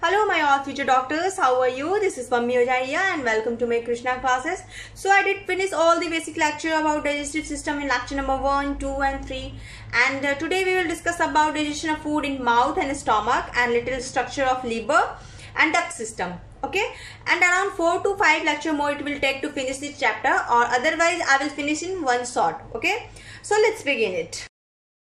Hello my all future doctors, how are you? This is Mummy Ojaiya and welcome to my Krishna classes. So I did finish all the basic lecture about digestive system in lecture number 1, 2 and 3 and today we will discuss about digestion of food in mouth and stomach and little structure of liver and duct system. Okay, and around 4 to 5 lecture more it will take to finish this chapter, or otherwise I will finish in one shot. Okay, so let's begin it.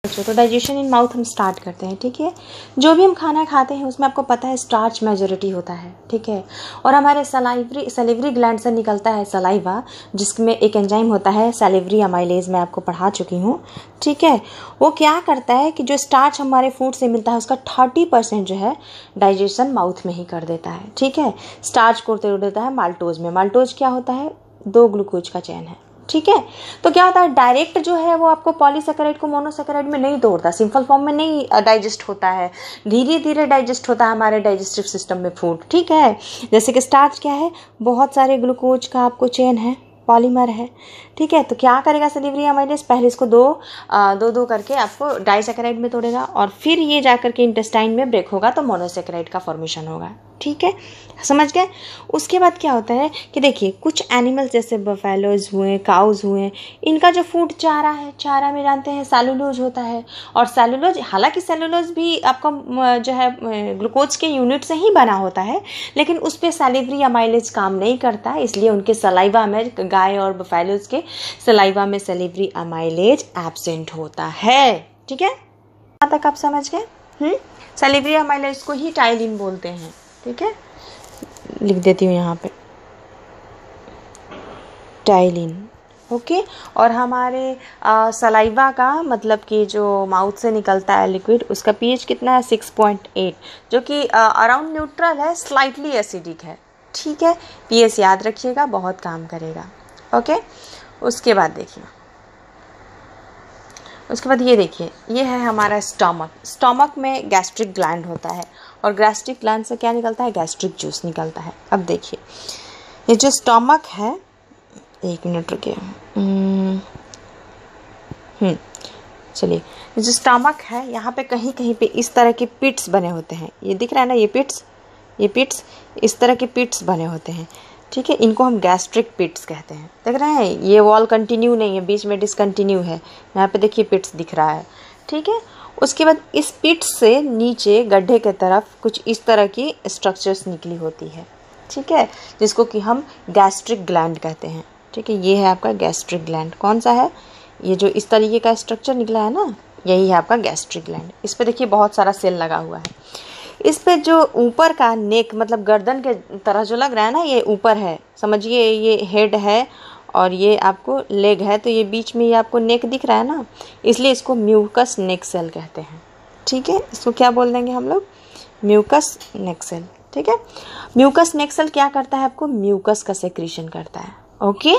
तो digestion in mouth हम start करते हैं। ठीक है, जो भी हम खाना खाते हैं उसमें आपको पता है स्टार्च मेजोरिटी होता है। ठीक है, और हमारे सलेवरी ग्लैंड से निकलता है सलाइवा, जिसमें एक एंजाइम होता है सैलिवरी अमाइलेज, मैं आपको पढ़ा चुकी हूँ। ठीक है, वो क्या करता है कि जो स्टार्च हमारे फूड से मिलता है उसका 30% जो है डाइजेशन माउथ में ही कर देता है। ठीक है, स्टार्च को तोड़ देता है माल्टोज में। माल्टोज क्या होता है? 2 ग्लूकोज का चेन है। ठीक है, तो क्या होता है, डायरेक्ट जो है वो आपको पॉलीसेकेराइड को मोनोसेकेराइड में नहीं तोड़ता, सिंपल फॉर्म में नहीं डाइजेस्ट होता है, धीरे धीरे डाइजेस्ट होता है हमारे डाइजेस्टिव सिस्टम में फूड। ठीक है, जैसे कि स्टार्च क्या है, बहुत सारे ग्लूकोज का आपको चेन है, पॉलीमर है। ठीक है, तो क्या करेगा सैलिवरी अमाइलेज, पहले इसको दो करके आपको डाइसेकेराइड में तोड़ेगा और फिर ये जाकर के इंटेस्टाइन में ब्रेक होगा तो मोनोसेकेराइड का फॉर्मेशन होगा। ठीक है, समझ गए। उसके बाद क्या होता है कि देखिए कुछ एनिमल्स जैसे बफेलोज हुए, काउज हुए, इनका जो फूड चारा है, चारा में जानते हैं सेलुलोज होता है, और सेलुलोज, हालांकि सेलुलोज भी आपका जो है ग्लूकोज के यूनिट से ही बना होता है, लेकिन उस पर सैलिवरी अमाइलेज काम नहीं करता है, इसलिए उनके सलाइवा में, गाय और बफेलोज के सलाइवा में सैलिवरी अमाइलेज एब्सेंट होता है। ठीक है, यहाँ तक आप समझ गए। सैलिवरी अमाइलेज को ही टाइलिन बोलते हैं। ठीक है, लिख देती हूँ यहाँ पे टाइलिन। ओके, और हमारे सलाइवा का मतलब कि जो माउथ से निकलता है लिक्विड, उसका पीएच कितना है? 6.8, जो कि अराउंड न्यूट्रल है, स्लाइटली एसिडिक है। ठीक है, पीएच याद रखिएगा, बहुत काम करेगा। ओके, उसके बाद देखिए, उसके बाद ये देखिए, ये है हमारा स्टमक। स्टमक में गैस्ट्रिक ग्लैंड होता है और गैस्ट्रिक ग्लैंड से क्या निकलता है? गैस्ट्रिक जूस निकलता है। अब देखिए ये जो स्टमक है, एक मिनट रुकिए, चलिए, ये जो स्टमक है यहाँ पे कहीं कहीं पे इस तरह के पिट्स बने होते हैं, ये दिख रहा है ना, ये पिट्स इस तरह के पिट्स बने होते हैं। ठीक है, इनको हम गैस्ट्रिक पिट्स कहते हैं। देख रहे हैं, ये वॉल कंटिन्यू नहीं है, बीच में डिसकंटिन्यू है, यहाँ पे देखिए पिट्स दिख रहा है। ठीक है, उसके बाद इस पिट्स से नीचे गड्ढे के तरफ कुछ इस तरह की स्ट्रक्चर्स निकली होती है। ठीक है, जिसको कि हम गैस्ट्रिक ग्लैंड कहते हैं। ठीक है, ये है आपका गैस्ट्रिक ग्लैंड। कौन सा है? ये जो इस तरीके का स्ट्रक्चर निकला है ना, यही है आपका गैस्ट्रिक ग्लैंड। इस पर देखिए बहुत सारा सेल लगा हुआ है। इस पे जो ऊपर का नेक, मतलब गर्दन के तरह जो लग रहा है ना, ये ऊपर है, समझिए ये हेड है और ये आपको लेग है, तो ये बीच में ये आपको नेक दिख रहा है ना, इसलिए इसको म्यूकस नेक सेल कहते हैं। ठीक है, इसको क्या बोल देंगे हम लोग? म्यूकस नेक सेल। ठीक है, म्यूकस नेक सेल क्या करता है? आपको म्यूकस का सेक्रीशन करता है। ओके,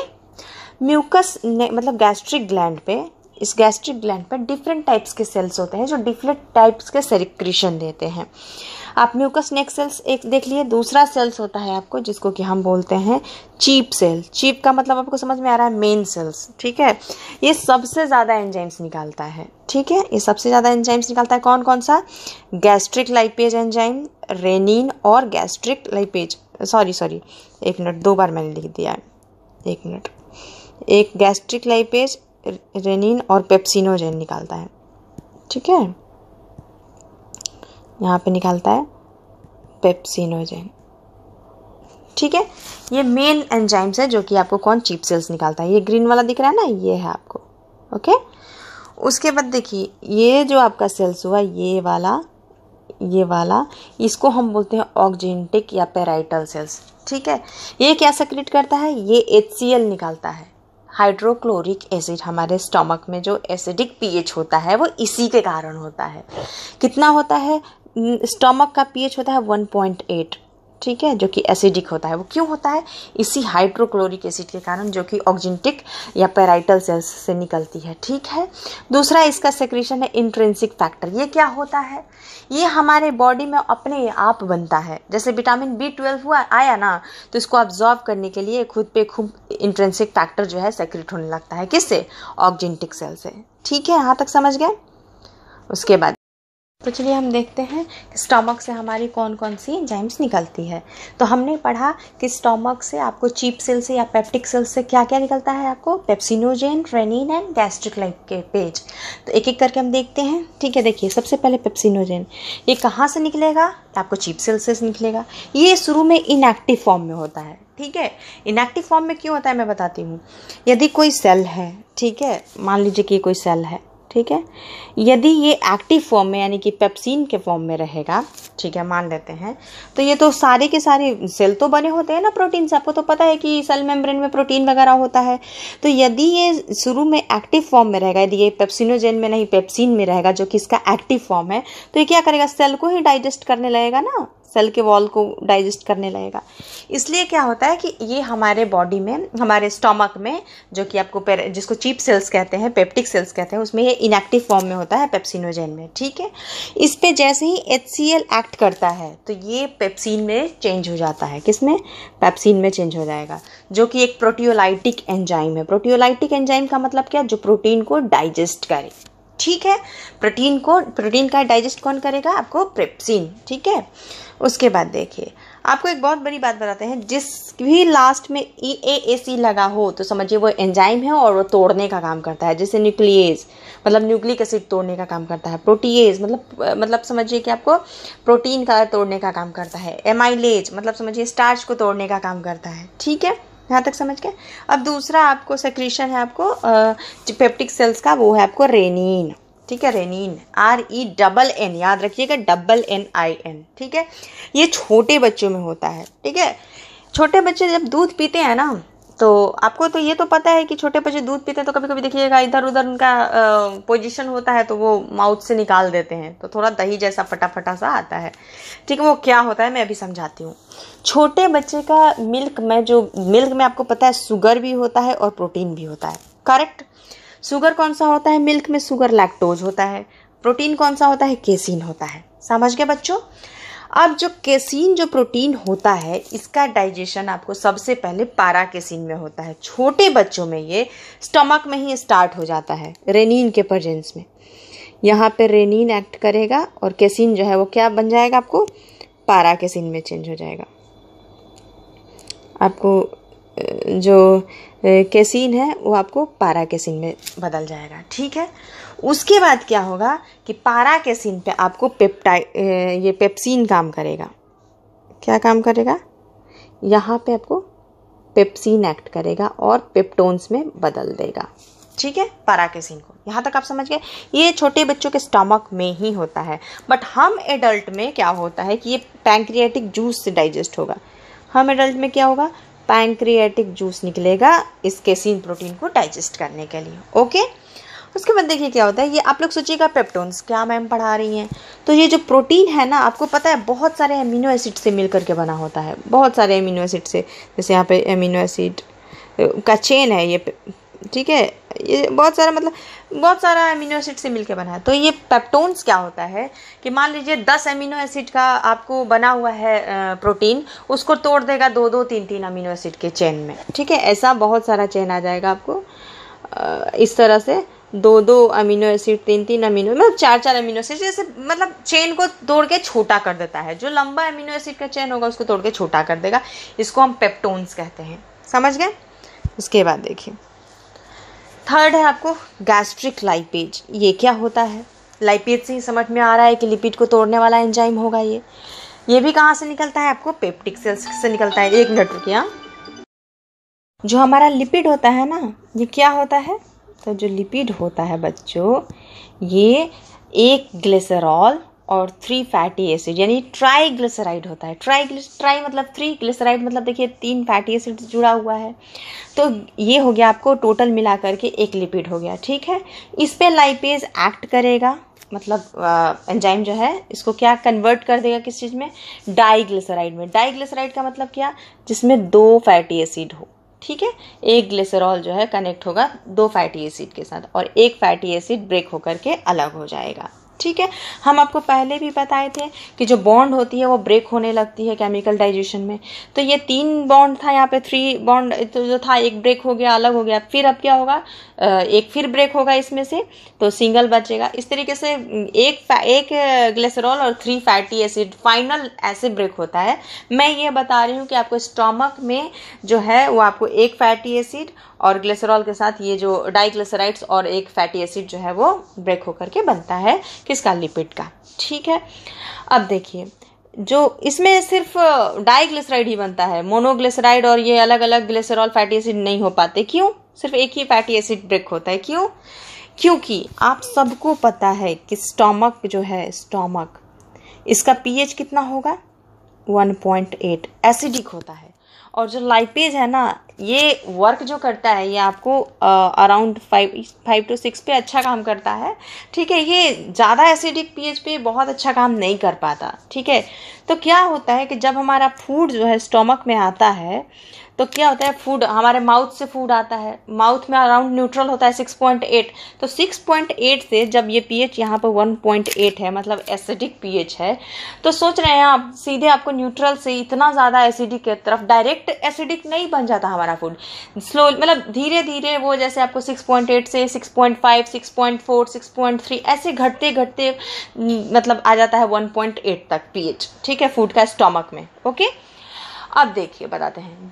म्यूकस मतलब गैस्ट्रिक ग्लैंड पे, इस गैस्ट्रिक ग्लैंड पर डिफरेंट टाइप्स के सेल्स होते हैं जो डिफरेंट टाइप्स के सेक्रीशन देते हैं। आप म्यूकस नेक सेल्स एक देख लिए। दूसरा सेल्स होता है आपको जिसको कि हम बोलते हैं चीप सेल। चीप का मतलब आपको समझ में आ रहा है, मेन सेल्स। ठीक है, ये सबसे ज़्यादा एंजाइम्स निकालता है। ठीक है, ये सबसे ज़्यादा एंजाइम्स निकालता है। कौन कौन सा? गैस्ट्रिक लाइपेज एंजाइम, रेनिन और गैस्ट्रिक लाइपेज, सॉरी एक मिनट, 2 बार मैंने लिख दिया है, एक मिनट। एक गैस्ट्रिक लाइपेज, रेनिन और पेप्सिनोजेन निकालता है। ठीक है, यहाँ पे निकालता है पेप्सिनोजेन। ठीक है, ये मेन एंजाइम्स है जो कि आपको कौन? चीप सेल्स निकालता है। ये ग्रीन वाला दिख रहा है ना, ये है आपको। ओके, उसके बाद देखिए ये जो आपका सेल्स हुआ, ये वाला इसको हम बोलते हैं ऑक्जेंटिक या पेराइटल सेल्स। ठीक है, ये क्या सेक्रेट करता है? ये HCl निकालता है, हाइड्रोक्लोरिक एसिड। हमारे स्टमक में जो एसिडिक पीएच होता है वो इसी के कारण होता है। कितना होता है? स्टमक का पीएच होता है 1.8। ठीक है, जो कि एसिडिक होता है। वो क्यों होता है? इसी हाइड्रोक्लोरिक एसिड के कारण, जो कि ऑक्जेंटिक या पेराइटल सेल्स से निकलती है। ठीक है, दूसरा इसका सेक्रेशन है इंट्रिंसिक फैक्टर। ये क्या होता है? ये हमारे बॉडी में अपने आप बनता है। जैसे विटामिन B12 आया ना, तो इसको ऑब्जॉर्व करने के लिए खुद पे खूब इंट्रिंसिक फैक्टर जो है सेक्रेट होने लगता है। किससे? ऑक्जेंटिक सेल से। ठीक है, यहाँ तक समझ गए। उसके बाद तो चलिए हम देखते हैं कि स्टमक से हमारी कौन कौन सी एंजाइम्स निकलती है। तो हमने पढ़ा कि स्टमक से आपको चीप सेल से या पेप्टिक सेल से क्या क्या निकलता है, आपको pepsinogen, rennin and gastric lipase. तो एक एक करके हम देखते हैं। ठीक है, देखिए सबसे पहले पेप्सिनोजेन, ये कहाँ से निकलेगा, आपको चीप सेल से निकलेगा। ये शुरू में इनएक्टिव फॉर्म में होता है। ठीक है, इनएक्टिव फॉर्म में क्यों होता है मैं बताती हूँ। यदि कोई सेल है, ठीक है, मान लीजिए कि कोई सेल है, ठीक है, यदि ये एक्टिव फॉर्म में यानी कि पेप्सिन के फॉर्म में रहेगा, ठीक है, मान लेते हैं, तो ये तो सारे के सारे सेल तो बने होते हैं ना प्रोटीन से। आपको तो पता है कि सेल मेम्ब्रेन में प्रोटीन वगैरह होता है। तो यदि ये शुरू में एक्टिव फॉर्म में रहेगा, यदि ये पेप्सिनोजेन में नहीं पेप्सिन में रहेगा जो कि इसका एक्टिव फॉर्म है, तो ये क्या करेगा, सेल को ही डाइजेस्ट करने लगेगा ना, सेल के वॉल को डाइजेस्ट करने लगेगा। इसलिए क्या होता है कि ये हमारे बॉडी में, हमारे स्टमक में, जो कि आपको जिसको चीप सेल्स कहते हैं, पेप्टिक सेल्स कहते हैं, उसमें ये इनएक्टिव फॉर्म में होता है पेप्सिनोजेन में। ठीक है, इस पे जैसे ही HCl एक्ट करता है तो ये पेप्सिन में चेंज हो जाता है। किसमें, पेप्सिन में चेंज हो जाएगा, जो कि एक प्रोटियोलाइटिक एंजाइम है। प्रोटियोलाइटिक एंजाइम का मतलब क्या, जो प्रोटीन को डाइजेस्ट करे। ठीक है, प्रोटीन का डाइजेस्ट कौन करेगा, आपको पेप्सिन। ठीक है, उसके बाद देखिए आपको एक बहुत बड़ी बात बताते हैं, जिस भी लास्ट में EAAC लगा हो तो समझिए वो एंजाइम है और वो तोड़ने का काम करता है। जैसे न्यूक्लियेज मतलब न्यूक्लिक एसिड तोड़ने का काम करता है, प्रोटीएज मतलब समझिए कि आपको प्रोटीन का तोड़ने का काम करता है, एमाइलेज मतलब समझिए स्टार्च को तोड़ने का काम करता है। ठीक है, यहाँ तक समझ गए। अब दूसरा आपको सेक्रीशन है आपको पेप्टिक सेल्स का, वो है आपको रेनिन। ठीक है, रेनिन, RENN, याद रखिएगा, NNIN। ठीक है, ये छोटे बच्चों में होता है। ठीक है, छोटे बच्चे जब दूध पीते हैं ना, तो आपको तो ये तो पता है कि छोटे बच्चे दूध पीते हैं तो कभी कभी देखिएगा इधर उधर उनका पोजीशन होता है तो वो माउथ से निकाल देते हैं, तो थोड़ा दही जैसा फटा सा आता है। ठीक है, वो क्या होता है मैं अभी समझाती हूँ। छोटे बच्चे का मिल्क में आपको पता है शुगर भी होता है और प्रोटीन भी होता है। करेक्ट, शुगर कौन सा होता है मिल्क में, शुगर लैक्टोज होता है। प्रोटीन कौन सा होता है, केसीन होता है। समझ गए बच्चों। अब जो केसीन जो प्रोटीन होता है, इसका डाइजेशन आपको सबसे पहले पाराकेसिन में होता है। छोटे बच्चों में ये स्टमक में ही स्टार्ट हो जाता है, रेनिन के प्रेजेंस में। यहाँ पे रेनिन एक्ट करेगा और केसीन जो है वो क्या बन जाएगा, आपको पाराकेसिन में चेंज हो जाएगा। आपको जो केसीन है वो आपको पाराकेसिन में बदल जाएगा। ठीक है, उसके बाद क्या होगा कि पाराकेसिन पे आपको ये पेप्सिन काम करेगा। क्या काम करेगा, यहाँ पे आपको पेप्सिन एक्ट करेगा और पेप्टोन्स में बदल देगा। ठीक है, पाराकेसिन को। यहाँ तक आप समझ गए। ये छोटे बच्चों के स्टमक में ही होता है, बट हम एडल्ट में क्या होता है कि ये पैंक्रियाटिक जूस से डाइजेस्ट होगा। हम एडल्ट में क्या होगा, पैंक्रियाटिक जूस निकलेगा इस केसीन प्रोटीन को डाइजेस्ट करने के लिए। ओके, उसके बाद देखिए क्या होता है। ये आप लोग सोचिएगा पेप्टोन्स क्या मैम पढ़ा रही हैं, तो ये जो प्रोटीन है ना, आपको पता है बहुत सारे एमिनो एसिड से मिल करके बना होता है, बहुत सारे एमिनो एसिड से। जैसे यहाँ पे एमिनो एसिड का चेन है ये, ठीक है, ये बहुत सारा एमिनो एसिड से मिलके बना है। तो ये पेप्टोन्स क्या होता है कि मान लीजिए 10 एमिनो एसिड का आपको बना हुआ है प्रोटीन, उसको तोड़ देगा 2-2, 3-3 अमीनो एसिड के चेन में। ठीक है, ऐसा बहुत सारा चेन आ जाएगा आपको इस तरह से, 2-2 अमीनो एसिड, 3-3 अमीनो, मतलब 4-4 अमीनो एसिड, जैसे मतलब चेन को तोड़ के छोटा कर देता है। जो लंबा अमीनो एसिड का चेन होगा उसको तोड़ के छोटा कर देगा, इसको हम पेप्टोन्स कहते हैं। समझ गए। उसके बाद देखिए थर्ड है आपको गैस्ट्रिक लाइपेज। ये क्या होता है, लाइपेज से ही समझ में आ रहा है कि लिपिड को तोड़ने वाला एंजाइम होगा। ये भी कहाँ से निकलता है, आपको पेप्टिक सेल्स से निकलता है। 1 मिनट रुकिए। जो हमारा लिपिड होता है ना, ये क्या होता है, तो जो लिपिड होता है बच्चों, ये 1 ग्लिसरॉल और 3 फैटी एसिड यानी ट्राइग्लिसराइड होता है। ट्राई मतलब 3, ग्लिसराइड मतलब देखिए 3 फैटी एसिड जुड़ा हुआ है। तो ये हो गया आपको टोटल मिला करके 1 लिपिड हो गया। ठीक है, इस पे लाइपेज एक्ट करेगा, मतलब एंजाइम जो है इसको क्या कन्वर्ट कर देगा, किस चीज़ में, डाइग्लिसराइड में। डाइग्लिसराइड का मतलब क्या, जिसमें 2 फैटी एसिड हो। ठीक है, 1 ग्लिसरॉल जो है कनेक्ट होगा 2 फैटी एसिड के साथ और 1 फैटी एसिड ब्रेक होकर के अलग हो जाएगा। ठीक है। हम आपको पहले भी बताए थे कि जो बॉन्ड होती है वो ब्रेक होने लगती है केमिकल डाइजेशन में। तो ये 3 बॉन्ड था, यहाँ पे 3 बॉन्ड तो जो था एक ब्रेक हो गया, अलग हो गया, फिर अब क्या होगा, एक फिर ब्रेक होगा इसमें से, तो सिंगल बचेगा। इस तरीके से एक ग्लिसरॉल और 3 फैटी एसिड फाइनल ऐसे ब्रेक होता है। मैं ये बता रही हूँ कि आपको स्टमक में जो है वो आपको एक फैटी एसिड और ग्लिसरॉल के साथ ये जो डाइग्लिसराइड्स और एक फैटी एसिड जो है वो ब्रेक होकर के बनता है किसका, लिपिड का। ठीक है। अब देखिए, जो इसमें सिर्फ डाइग्लिसराइड ही बनता है, मोनोग्लिसराइड और ये अलग अलग ग्लिसरॉल फैटी एसिड नहीं हो पाते। क्यों? सिर्फ एक ही फैटी एसिड ब्रेक होता है। क्यों? क्योंकि आप सबको पता है कि स्टमक जो है, स्टमक इसका पीएच कितना होगा, 1.8 एसिडिक होता है। और जो लाइपेज है ना, ये वर्क जो करता है ये आपको अराउंड 5 to 6 पे अच्छा काम करता है। ठीक है। ये ज़्यादा एसिडिक पीएच पे बहुत अच्छा काम नहीं कर पाता। ठीक है। तो क्या होता है कि जब हमारा फूड जो है स्टमक में आता है तो क्या होता है, फूड हमारे माउथ से फूड आता है, माउथ में अराउंड न्यूट्रल होता है 6.8। तो 6.8 से जब ये पीएच यहाँ पर 1.8 है, मतलब एसिडिक पीएच है, तो सोच रहे हैं आप सीधे आपको न्यूट्रल से इतना ज़्यादा एसिडिक की तरफ डायरेक्ट एसिडिक नहीं बन जाता हमारा फूड, स्लो मतलब धीरे धीरे वो जैसे आपको 6.8 से 6.5, 6.4, 6.3 ऐसे घटते घटते मतलब आ जाता है 1.8 तक पीएच। ठीक है, फूड का स्टमक में। ओके। अब देखिए बताते हैं,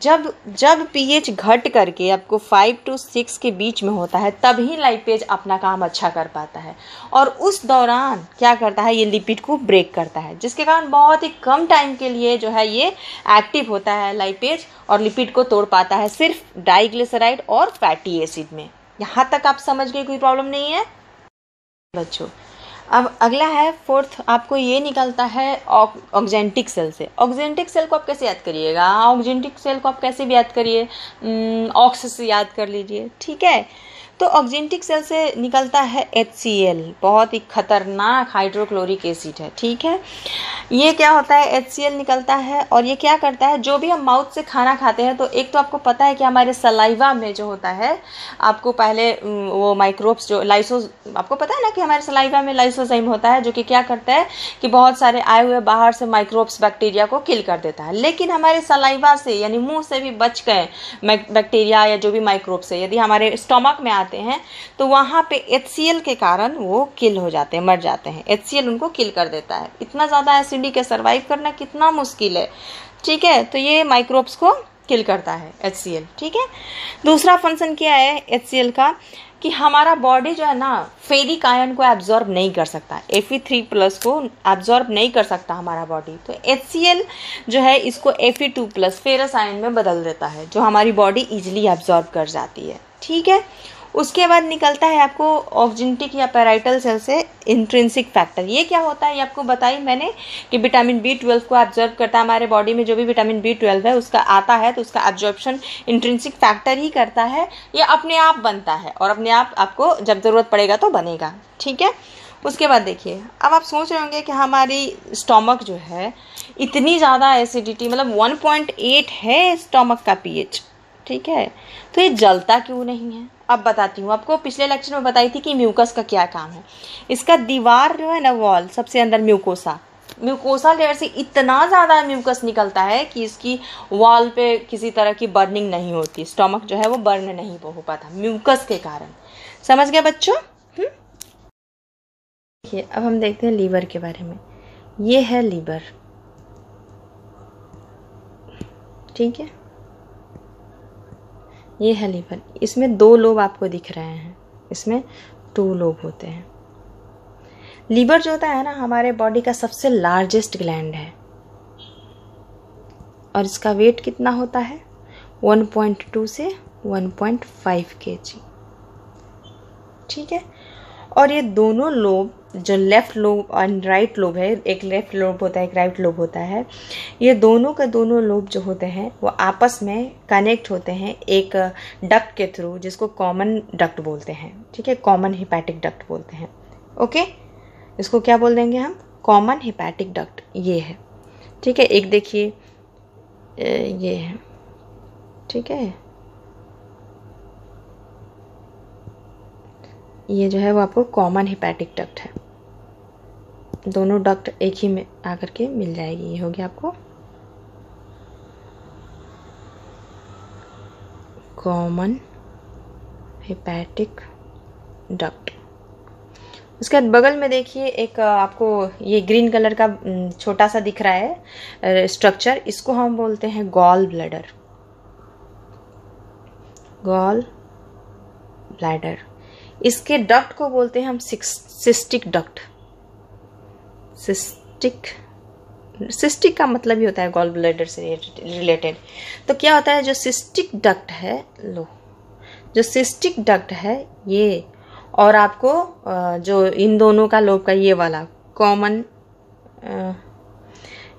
जब पीएच घट करके आपको 5 to 6 के बीच में होता है तभी लाइपेज अपना काम अच्छा कर पाता है, और उस दौरान क्या करता है, ये लिपिड को ब्रेक करता है, जिसके कारण बहुत ही कम टाइम के लिए जो है ये एक्टिव होता है लाइपेज और लिपिड को तोड़ पाता है सिर्फ डाइग्लिसराइड और फैटी एसिड में। यहाँ तक आप समझ गए, कोई प्रॉब्लम नहीं है बच्चों। अब अगला है 4th, आपको ये निकलता है ऑक्जेंटिक सेल से। ऑक्जेंटिक सेल को आप कैसे याद करिएगा, ऑक्जेंटिक सेल को आप कैसे भी याद करिए, ऑक्स से याद कर लीजिए। ठीक है। तो ऑक्जेंटिक सेल से निकलता है HCl, बहुत ही खतरनाक हाइड्रोक्लोरिक एसिड है। ठीक है। ये क्या होता है, HCl निकलता है और ये क्या करता है, जो भी हम माउथ से खाना खाते हैं तो एक तो आपको पता है कि हमारे सलाइवा में जो होता है, आपको पहले वो माइक्रोब्स जो लाइसोज, आपको पता है ना कि हमारे सलाइवा में लाइसोजाइम होता है जो कि क्या करता है कि बहुत सारे आए हुए बाहर से माइक्रोब्स बैक्टीरिया को किल कर देता है। लेकिन हमारे सलाइवा से यानी मुंह से भी बच गए बैक्टीरिया या जो भी माइक्रोब्स है, यदि हमारे स्टमक में आते हैं तो वहाँ पे HCl के कारण वो किल हो जाते हैं, मर जाते हैं। HCl उनको किल कर देता है। इतना ज़्यादा एसिडिक है, सर्वाइव करना कितना मुश्किल है। ठीक है। तो ये माइक्रोब्स को किल करता है HCl। ठीक है। दूसरा फंक्शन क्या है HCl का, कि हमारा बॉडी जो है ना फेरिक आयन को एब्जॉर्ब नहीं कर सकता, Fe3+ को एब्जॉर्ब नहीं कर सकता हमारा बॉडी। तो HCl जो है इसको Fe2+ फेरस आयन में बदल देता है, जो हमारी बॉडी इजीली एब्जॉर्ब कर जाती है। ठीक है। उसके बाद निकलता है आपको ऑक्जेंटिक या पैराइटल सेल से इंट्रिंसिक फैक्टर। ये क्या होता है, ये आपको बताई मैंने कि विटामिन B12 को एब्जॉर्ब करता है। हमारे बॉडी में जो भी विटामिन B12 है उसका आता है तो उसका एब्जॉर्प्शन इंट्रिंसिक फैक्टर ही करता है। ये अपने आप बनता है और अपने आप आपको जब ज़रूरत पड़ेगा तो बनेगा। ठीक है। उसके बाद देखिए, अब आप सोच रहे होंगे कि हमारी स्टमक जो है इतनी ज़्यादा एसिडिटी, मतलब 1.8 है स्टमक का पीएच। ठीक है। तो ये जलता क्यों नहीं है, अब बताती हूँ आपको। पिछले लेक्चर में बताई थी कि म्यूकस का क्या काम है। इसका दीवार जो है ना, वॉल, सबसे अंदर म्यूकोसा लेयर से इतना ज़्यादा म्यूकस निकलता है कि इसकी वॉल पे किसी तरह की बर्निंग नहीं होती। स्टमक जो है वो बर्न नहीं हो पाता म्यूकस के कारण। समझ गए बच्चों? देखिए, अब हम देखते हैं लीवर के बारे में। ये है लीवर। ठीक है। ये है लीवर। इसमें 2 लोब आपको दिख रहे हैं, इसमें 2 लोब होते हैं। लीवर जो होता है ना हमारे बॉडी का सबसे लार्जेस्ट ग्लैंड है और इसका वेट कितना होता है, 1.2 से 1.5 kg। ठीक है। और ये दोनों लोब, जो लेफ़्ट लोब और राइट लोब है, एक लेफ़्ट लोब होता है एक राइट लोब होता है, ये दोनों का दोनों लोब जो होते हैं वो आपस में कनेक्ट होते हैं एक डक्ट के थ्रू, जिसको कॉमन डक्ट बोलते हैं। ठीक है। कॉमन हिपैटिक डक्ट बोलते हैं। ओके। इसको क्या बोल देंगे हम, कॉमन हिपैटिक डक्ट। ये है। ठीक है। एक देखिए ये है। ठीक है। ये जो है वो आपको कॉमन हिपैटिक डक्ट है। दोनों डक्ट एक ही में आकर के मिल जाएगी। ये हो गया आपको कॉमन हेपेटिक डक्ट। उसके बाद बगल में देखिए एक आपको ये ग्रीन कलर का छोटा सा दिख रहा है स्ट्रक्चर, इसको हम बोलते हैं गॉल ब्लैडर। गॉल ब्लैडर, इसके डक्ट को बोलते हैं हम सिस्टिक डक्ट। सिस्टिक का मतलब ही होता है गॉल ब्लैडर से रिलेटेड। तो क्या होता है, जो सिस्टिक डक्ट है, जो सिस्टिक डक्ट है ये, और आपको जो इन दोनों का लोब का ये वाला कॉमन,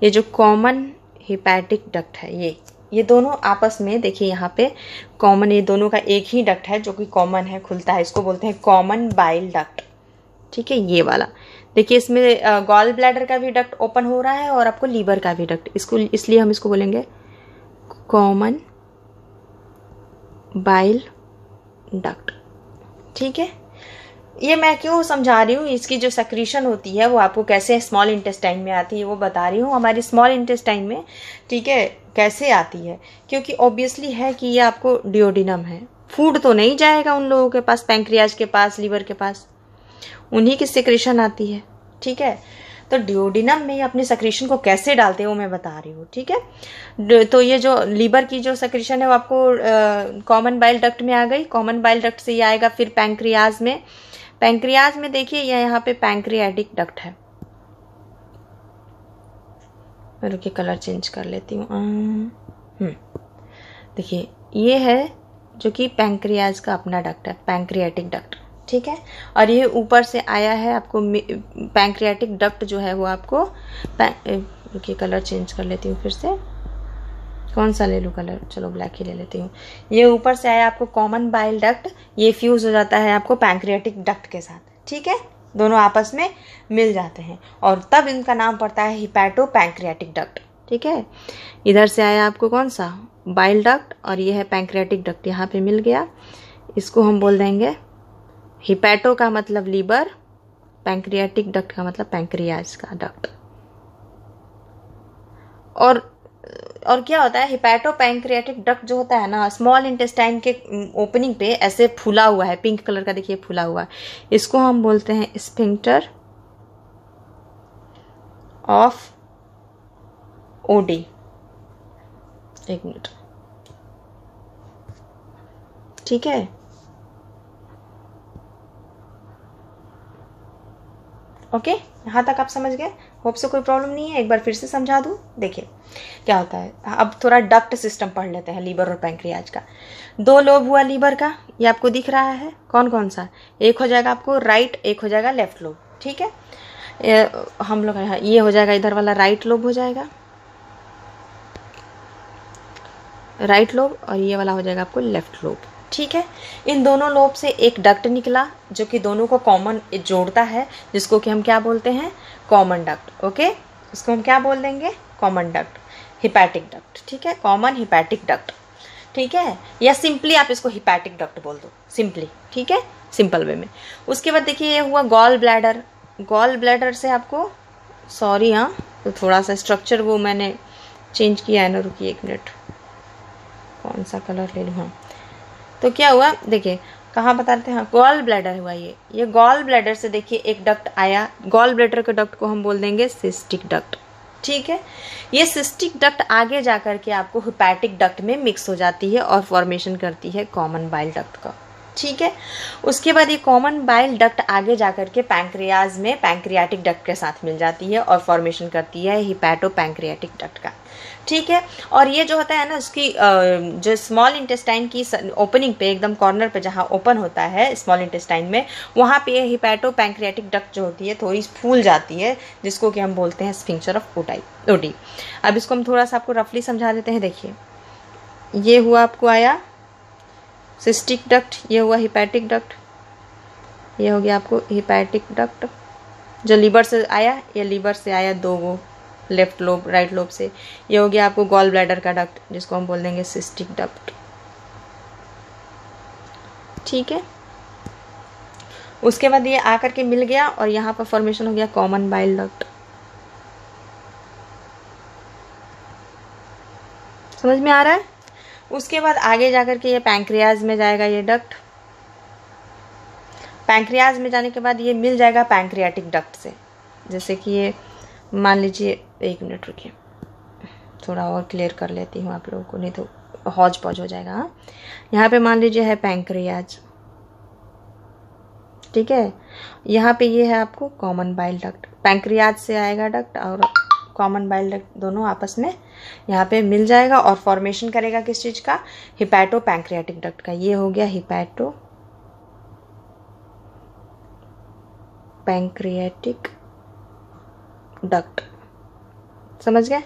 ये जो कॉमन हेपेटिक डक्ट है, ये दोनों आपस में देखिए यहाँ पे कॉमन, ये दोनों का एक ही डक्ट है जो कि कॉमन है, खुलता है, इसको बोलते हैं कॉमन बाइल डक्ट। ठीक है, ये वाला देखिए, इसमें गॉल ब्लैडर का भी डक्ट ओपन हो रहा है और आपको लीवर का भी डक्ट, इसको इसलिए हम इसको बोलेंगे कॉमन बाइल डक्ट। ठीक है, ये मैं क्यों समझा रही हूँ, इसकी जो सेक्रीशन होती है वो आपको कैसे स्मॉल इंटेस्टाइन में आती है वो बता रही हूँ। हमारी स्मॉल इंटेस्टाइन में, ठीक है, कैसे आती है, क्योंकि ऑब्वियसली है कि ये आपको डिओडिनम है, फूड तो नहीं जाएगा उन लोगों के पास, पैंक्रियाज के पास, लीवर के पास, उन्हीं की सेक्रेशन आती है। ठीक है, तो डिओडिनम में अपनी सेक्रेशन को कैसे डालते हैं वो मैं बता रही हूँ। ठीक है, तो ये जो लीवर की जो सेक्रेशन है वो आपको कॉमन बाइल डक्ट में आ गई, कॉमन बाइल डक्ट से ये आएगा फिर पैंक्रियाज में। पैंक्रियाज में देखिए यहाँ पे पैंक्रियाटिक डक्ट है, रुकिए कलर चेंज कर लेती हूँ। देखिए ये है जो कि पैंक्रियाज का अपना डक्ट है, पैंक्रियाटिक डक्ट। ठीक है, और ये ऊपर से आया है आपको पैंक्रियाटिक डक्ट जो है वो आपको, रुकिए कलर चेंज कर लेती हूँ फिर से, कौन सा ले लूँ कलर, चलो ब्लैक ही ले लेती हूँ। ये ऊपर से आया आपको कॉमन बाइल डक्ट, ये फ्यूज हो जाता है आपको पैंक्रियाटिक डक्ट के साथ। ठीक है, दोनों आपस में मिल जाते हैं और तब इनका नाम पड़ता है हिपैटो पैंक्रियाटिक डक्ट। ठीक है, इधर से आया आपको कौन सा, बाइल डक्ट, और ये है पैंक्रियाटिक डक्ट, यहाँ पे मिल गया, इसको हम बोल देंगे हिपैटो का मतलब लीवर, पैंक्रियाटिक डक्ट का मतलब पैंक्रियाज का डक्ट। और क्या होता है, हिपैटो पैंक्रियाटिक डक्ट जो होता है ना, स्मॉल इंटेस्टाइन के ओपनिंग पे ऐसे फूला हुआ है, पिंक कलर का देखिए फूला हुआ है, इसको हम बोलते हैं स्फिंक्टर ऑफ ओडी। एक मिनट, ठीक है, ओके, यहाँ तक आप समझ गए, होप से कोई प्रॉब्लम नहीं है। एक बार फिर से समझा दूँ, देखिए क्या होता है। अब थोड़ा डक्ट सिस्टम पढ़ लेते हैं लीवर और पैंक्रियाज का। दो लोब हुआ लीवर का, ये आपको दिख रहा है, कौन कौन सा, एक हो जाएगा आपको राइट, एक हो जाएगा लेफ्ट लोब। ठीक है, हम लोग ये हो जाएगा, इधर वाला राइट लोब हो जाएगा, राइट लोब, और ये वाला हो जाएगा आपको लेफ्ट लोब। ठीक है, इन दोनों लोब से एक डक्ट निकला जो कि दोनों को कॉमन जोड़ता है, जिसको कि हम क्या बोलते हैं, कॉमन डक्ट। ओके, इसको हम क्या बोल देंगे, कॉमन डक्ट, हिपैटिक डक्ट। ठीक है, कॉमन हिपैटिक डक्ट। ठीक है, या सिंपली आप इसको हिपैटिक डक्ट बोल दो, सिंपली। ठीक है, सिंपल वे में। उसके बाद देखिए ये हुआ गॉल ब्लैडर। गॉल ब्लैडर से आपको, सॉरी हाँ, तो थोड़ा सा स्ट्रक्चर वो मैंने चेंज किया है ना, रुकिए एक मिनट, कौन सा कलर ले लूँ। हाँ, तो क्या हुआ, देखिए कहाँ बता रहे थे, हाँ, गॉल ब्लैडर हुआ ये गॉल ब्लैडर से देखिए एक डक्ट आया, गॉल ब्लैडर के डक्ट को हम बोल देंगे सिस्टिक डक्ट। ठीक है, ये सिस्टिक डक्ट आगे जाकर के आपको हिपैटिक डक्ट में मिक्स हो जाती है और फॉर्मेशन करती है कॉमन बाइल डक्ट का। ठीक है, उसके बाद ये कॉमन बाइल डक्ट आगे जाकर के पैंक्रियाज में पैंक्रियाटिक डक्ट के साथ मिल जाती है और फॉर्मेशन करती है हिपैटो पैंक्रियाटिक डक्ट का। ठीक है, और ये जो होता है ना, उसकी जो स्मॉल इंटेस्टाइन की ओपनिंग पे, एकदम कॉर्नर पे जहाँ ओपन होता है स्मॉल इंटेस्टाइन में, वहाँ पे हिपैटो पैंक्रियाटिक डक्ट जो होती है थोड़ी फूल जाती है, जिसको कि हम बोलते हैं स्फिंक्टर ऑफ ओडी। अब इसको हम थोड़ा सा आपको रफली समझा देते हैं। देखिए ये हुआ, आपको आया सिस्टिक डक्ट, ये हुआ हिपैटिक डक्ट, ये हो गया आपको हिपैटिक डक्ट जो लीवर से आया, ये लीवर से आया दो वो लेफ्ट लोब, राइट लोब से, ये हो गया आपको गॉल ब्लैडर का डक्ट, जिसको हम बोल देंगे सिस्टिक डक्ट। ठीक है, उसके बाद ये आकर के मिल गया और यहाँ पर फॉर्मेशन हो गया कॉमन बाइल डक्ट। समझ में आ रहा है? उसके बाद आगे जाकर के ये पैंक्रियाज में जाएगा ये डक्ट। पैंक्रियाज में जाने के बाद ये मिल जाएगा पैंक्रियाटिक डक्ट से। जैसे कि ये मान लीजिए, 1 मिनट रुकिए, थोड़ा और क्लियर कर लेती हूँ आप लोगों को, नहीं तो हौज पौज हो जाएगा। हाँ, यहाँ पे मान लीजिए है पैंक्रियाज, ठीक है। यहाँ पे ये है आपको कॉमन बाइल डक्ट। पैंक्रियाज से आएगा डक्ट और कॉमन बाइल डक्ट दोनों आपस में यहाँ पे मिल जाएगा और फॉर्मेशन करेगा किस चीज़ का? हिपैटो पैंक्रियाटिक डक्ट का। ये हो गया हिपैटो पैंक्रियाटिक डक्ट। समझ गए?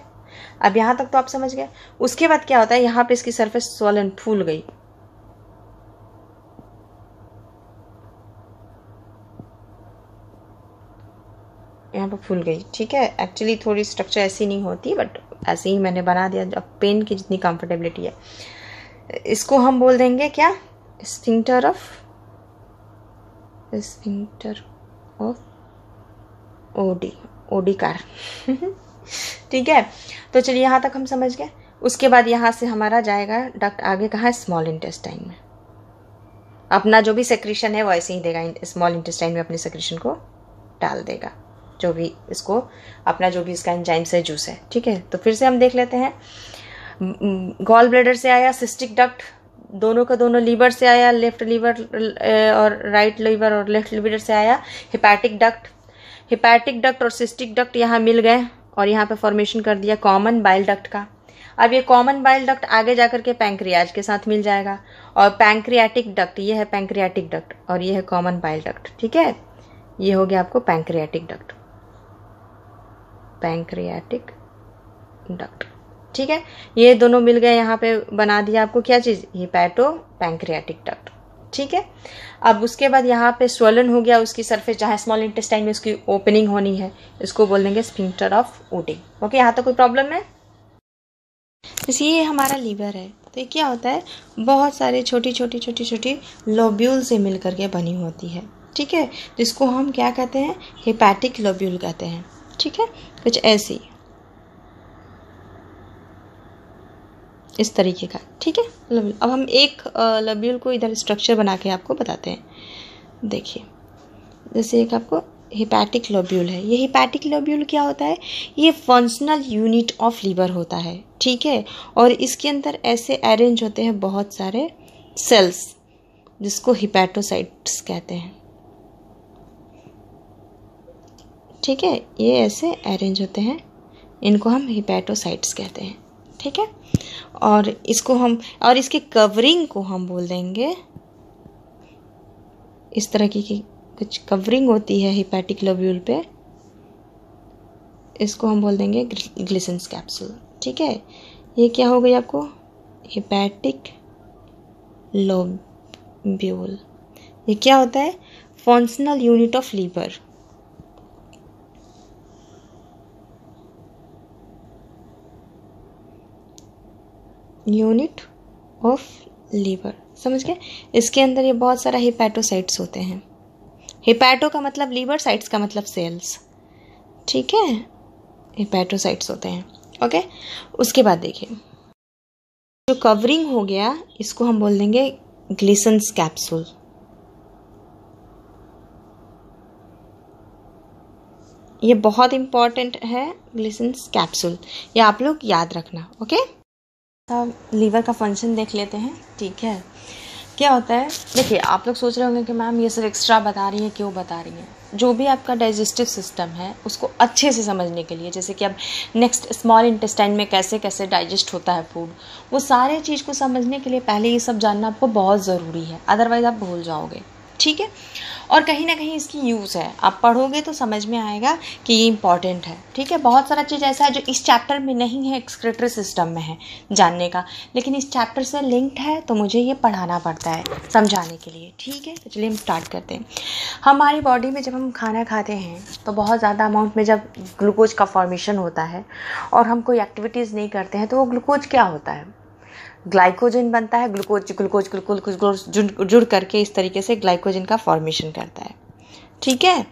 अब यहाँ तक तो आप समझ गए। उसके बाद क्या होता है, यहाँ पे इसकी सरफेस स्वॉलन, फूल गई। यहाँ पर फूल गई, ठीक है। एक्चुअली थोड़ी स्ट्रक्चर ऐसी नहीं होती, बट ऐसे ही मैंने बना दिया। अब पेन की जितनी कंफर्टेबिलिटी है, इसको हम बोल देंगे क्या? Sphincter of OD car. ठीक है, तो चलिए यहाँ तक हम समझ गए। उसके बाद यहाँ से हमारा जाएगा डक्ट आगे कहाँ है? स्मॉल इंटेस्टाइन में। अपना जो भी सेक्रेशन है वो ऐसे ही देगा, स्मॉल इंटेस्टाइन में अपने सेक्रेशन को डाल देगा, जो भी इसको अपना जो भी इसका एंजाइम्स है, जूस है, ठीक है। तो फिर से हम देख लेते हैं। गॉल ब्लैडर से आया सिस्टिक डक्ट, दोनों का दोनों लीवर से आया, लेफ्ट लीवर और राइट लीवर और लेफ्ट लीवर से आया हिपैटिक डक्ट। हिपैटिक डक्ट और सिस्टिक डक्ट यहाँ मिल गए और यहाँ पे फॉर्मेशन कर दिया कॉमन बाइल डक्ट का। अब ये कॉमन बाइल डक्ट आगे जाकर के पैंक्रियाज के साथ मिल जाएगा और पैंक्रियाटिक डक्ट, ये है पैंक्रियाटिक डक्ट और ये है कॉमन बाइल डक्ट, ठीक है। ये हो गया आपको पैंक्रियाटिक डक्ट, पैंक्रियाटिक डक्ट, ठीक है। ये दोनों मिल गए, यहाँ पे बना दिया आपको क्या चीज़? हिपैटो पैंक्रियाटिक डक्ट, ठीक है। अब उसके बाद यहाँ पे स्वलन हो गया उसकी सरफेस, जहाँ स्मॉल इंटेस्टाइन में उसकी ओपनिंग होनी है, इसको बोल देंगे स्फिंक्टर ऑफ ओडी। ओके, यहाँ तक कोई प्रॉब्लम है? जैसे ये हमारा लीवर है, तो ये क्या होता है? बहुत सारे छोटी छोटी लोब्यूल से मिल करके बनी होती है, ठीक है, जिसको हम क्या कहते हैं? हिपैटिक लोब्यूल कहते हैं, ठीक है। कुछ ऐसी इस तरीके का, ठीक है, लोब्यूल। अब हम एक लोब्यूल को इधर स्ट्रक्चर बना के आपको बताते हैं। देखिए, जैसे एक आपको हिपैटिक लोब्यूल है। ये हिपैटिक लोब्यूल क्या होता है? ये फंक्शनल यूनिट ऑफ लीवर होता है, ठीक है। और इसके अंदर ऐसे अरेंज होते हैं बहुत सारे सेल्स, जिसको हिपैटोसाइट्स कहते हैं, ठीक है। ये ऐसे अरेंज होते हैं, इनको हम हिपैटोसाइट्स कहते हैं, ठीक है। और इसको हम, और इसके कवरिंग को हम बोल देंगे, इस तरह की कुछ कवरिंग होती है हिपैटिक लोब्यूल पे, इसको हम बोल देंगे ग्लिसन्स कैप्सूल, ठीक है। ये क्या हो गई आपको? Hepatic lobule. ये क्या होता है? Functional unit of liver, unit of liver, समझ गए। इसके अंदर ये बहुत सारा हिपैटोसाइट्स होते हैं। हिपैटो का मतलब लीवर, साइट्स का मतलब सेल्स, ठीक है। हिपैटोसाइट्स होते हैं, ओके। उसके बाद देखिए, जो कवरिंग हो गया, इसको हम बोल देंगे ग्लिसन्स कैप्सूल। ये बहुत इंपॉर्टेंट है, ग्लिसन्स कैप्सूल, ये आप लोग याद रखना, ओके। अब लीवर का फंक्शन देख लेते हैं, ठीक है। क्या होता है? देखिए, आप लोग सोच रहे होंगे कि मैम ये सब एक्स्ट्रा बता रही हैं, क्यों बता रही हैं? जो भी आपका डाइजेस्टिव सिस्टम है उसको अच्छे से समझने के लिए, जैसे कि अब नेक्स्ट स्मॉल इंटेस्टाइन में कैसे कैसे डाइजेस्ट होता है फूड, वो सारे चीज़ को समझने के लिए पहले ये सब जानना आपको बहुत ज़रूरी है, अदरवाइज़ आप भूल जाओगे, ठीक है। और कहीं ना कहीं इसकी यूज़ है, आप पढ़ोगे तो समझ में आएगा कि ये इंपॉर्टेंट है, ठीक है। बहुत सारा चीज़ ऐसा है जो इस चैप्टर में नहीं है, एक्सक्रीटरी सिस्टम में है जानने का, लेकिन इस चैप्टर से लिंक्ड है, तो मुझे ये पढ़ाना पड़ता है समझाने के लिए, ठीक है। तो चलिए हम स्टार्ट करते हैं। हमारी बॉडी में जब हम खाना खाते हैं तो बहुत ज़्यादा अमाउंट में जब ग्लूकोज का फॉर्मेशन होता है और हम कोई एक्टिविटीज़ नहीं करते हैं, तो वो ग्लूकोज क्या होता है? ग्लाइकोजन बनता है। ग्लूकोज जुड़ करके इस तरीके से ग्लाइकोजन का फॉर्मेशन करता है, ठीक है।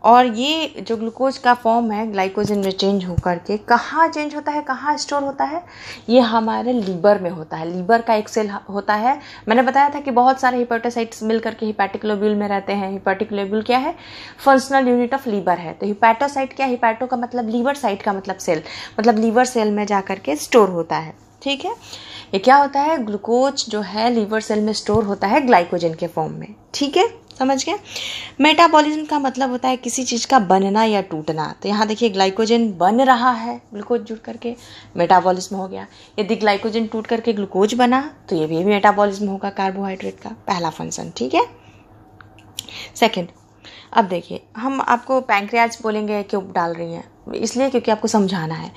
और ये जो ग्लूकोज का फॉर्म है ग्लाइकोजन में चेंज होकर के कहाँ चेंज होता है, कहाँ स्टोर होता है, ये हमारे लीवर में होता है। लीवर का एक सेल होता है, मैंने बताया था कि बहुत सारे हिपेटोसाइट्स मिल करके हिपैटिक लोब्यूल में रहते हैं। हिपैटिक लोब्यूल क्या है, फंक्शनल यूनिट ऑफ लीवर है। तो हिपैटोसाइट क्या, हिपैटो का मतलब लीवर, साइट का मतलब सेल, मतलब लीवर सेल में जा करके स्टोर होता है। ठीक है, ये क्या होता है, ग्लूकोज जो है लीवर सेल में स्टोर होता है ग्लाइकोजन के फॉर्म में। ठीक है, समझ गए। मेटाबॉलिज्म का मतलब होता है किसी चीज़ का बनना या टूटना। तो यहाँ देखिए ग्लाइकोजन बन रहा है ग्लूकोज जुड़ करके, मेटाबॉलिज्म हो गया। यदि ग्लाइकोजन टूट करके ग्लूकोज बना तो ये भी मेटाबॉलिज्म होगा, कार्बोहाइड्रेट का पहला फंक्शन। ठीक है। सेकंड, अब देखिए हम आपको पैंक्रियाज बोलेंगे क्यों डाल रही हैं, इसलिए क्योंकि आपको समझाना है।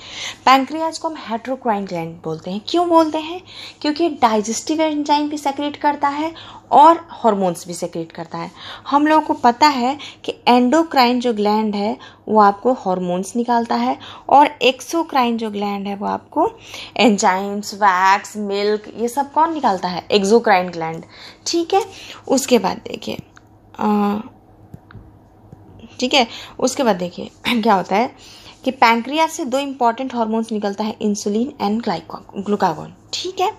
पैंक्रियाज को हम हेटेरोक्राइन ग्लैंड बोलते हैं। क्यों बोलते हैं, क्योंकि डाइजेस्टिव एंजाइम भी सेक्रेट करता है और हार्मोन्स भी सेक्रेट करता है। हम लोगों को पता है कि एंडोक्राइन जो ग्लैंड है वो आपको हार्मोन्स निकालता है, और एक्सोक्राइन जो ग्लैंड है वो आपको एंजाइम्स, वैक्स, मिल्क, ये सब कौन निकालता है, एक्सोक्राइन ग्लैंड। ठीक है, उसके बाद देखिए ठीक है, उसके बाद देखिए क्या होता है कि पैंक्रियाज से दो इंपॉर्टेंट हार्मोन्स निकलता है, इंसुलिन एंड ग्लूकागोन। ठीक है,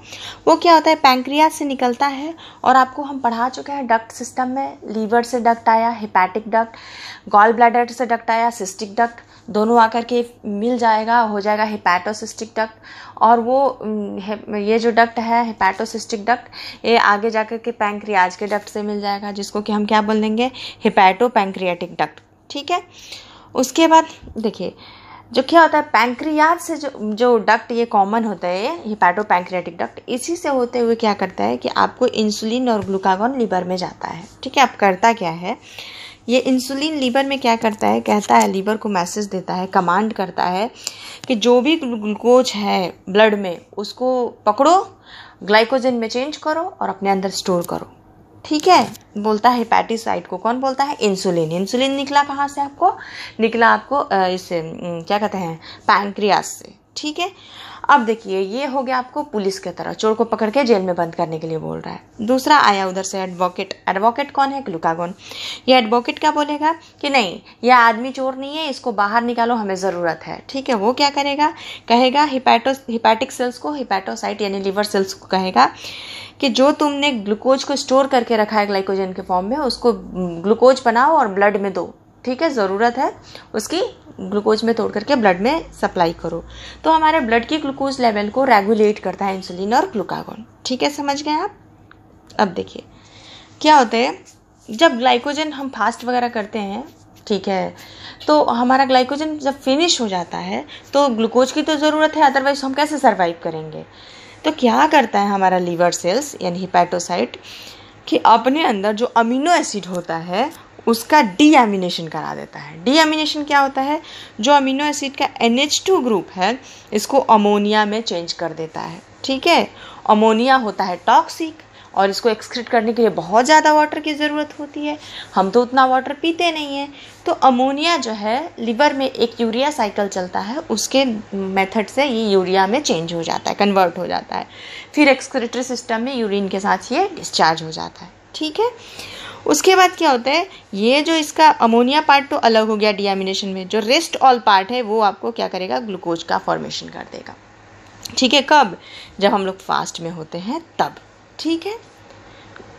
वो क्या होता है, पैंक्रियाज से निकलता है। और आपको हम पढ़ा चुके हैं डक्ट सिस्टम में, लीवर से डक्ट आया, हेपैटिक डक्ट, गॉल ब्लैडर से डक्ट आया, सिस्टिक डक्ट, दोनों आकर के मिल जाएगा, हो जाएगा हेपैटोसिस्टिक डक्ट। और वो ये जो डक्ट है हेपैटोसिस्टिक डक्ट, ये आगे जाकर के पैंक्रियाज के डक्ट से मिल जाएगा, जिसको कि हम क्या बोल देंगे, हेपैटो पैंक्रियाटिक डक्ट। ठीक है, उसके बाद देखिए जो क्या होता है, पैंक्रियाज से जो डक्ट ये कॉमन होता है, हिपैटो पैंक्रियाटिक डक्ट, इसी से होते हुए क्या करता है कि आपको इंसुलिन और ग्लूकागॉन लीवर में जाता है। ठीक है, अब करता क्या है, ये इंसुलिन लीवर में क्या करता है, कहता है, लीवर को मैसेज देता है, कमांड करता है कि जो भी ग्लूकोज है ब्लड में उसको पकड़ो, ग्लाइकोजन में चेंज करो और अपने अंदर स्टोर करो। ठीक है, बोलता है हेपैटिसाइट को, कौन बोलता है, इंसुलिन। इंसुलिन निकला कहाँ से, आपको निकला आपको इससे क्या कहते हैं, पैंक्रियाज से। ठीक है, अब देखिए ये हो गया आपको पुलिस की तरह, चोर को पकड़ के जेल में बंद करने के लिए बोल रहा है। दूसरा आया उधर से एडवोकेट। एडवोकेट कौन है, ग्लूकागोन। ये एडवोकेट क्या बोलेगा कि नहीं यह आदमी चोर नहीं है, इसको बाहर निकालो, हमें ज़रूरत है। ठीक है, वो क्या करेगा, कहेगा हिपैटिक सेल्स को, हिपैटोसाइट यानी लीवर सेल्स को कहेगा कि जो तुमने ग्लूकोज को स्टोर करके रखा है ग्लाइकोजन के फॉर्म में, उसको ग्लूकोज बनाओ और ब्लड में दो। ठीक है, ज़रूरत है उसकी, ग्लूकोज में तोड़ करके ब्लड में सप्लाई करो। तो हमारे ब्लड की ग्लूकोज लेवल को रेगुलेट करता है इंसुलिन और ग्लूकागॉन। ठीक है, समझ गए आप। अब देखिए क्या होता है, जब ग्लाइकोजन हम फास्ट वगैरह करते हैं, ठीक है, तो हमारा ग्लाइकोजन जब फिनिश हो जाता है तो ग्लूकोज की तो ज़रूरत है, अदरवाइज हम कैसे सर्वाइव करेंगे। तो क्या करता है हमारा लीवर सेल्स यानी हिपैटोसाइट कि अपने अंदर जो अमीनो एसिड होता है उसका डीएमिनेशन करा देता है। डीएमिनेशन क्या होता है, जो अमीनो एसिड का NH2 ग्रुप है इसको अमोनिया में चेंज कर देता है। ठीक है, अमोनिया होता है टॉक्सिक और इसको एक्सक्रीट करने के लिए बहुत ज़्यादा वाटर की ज़रूरत होती है, हम तो उतना वाटर पीते नहीं हैं। तो अमोनिया जो है लिवर में एक यूरिया साइकिल चलता है, उसके मेथड से ये यूरिया में चेंज हो जाता है, कन्वर्ट हो जाता है, फिर एक्सक्रीटरी सिस्टम में यूरिन के साथ ये डिस्चार्ज हो जाता है। ठीक है, उसके बाद क्या होता है, ये जो इसका अमोनिया पार्ट तो अलग हो गया डीएमिनेशन में, जो रेस्ट ऑल पार्ट है वो आपको क्या करेगा, ग्लूकोज का फॉर्मेशन कर देगा। ठीक है, कब, जब हम लोग फास्ट में होते हैं तब। ठीक है,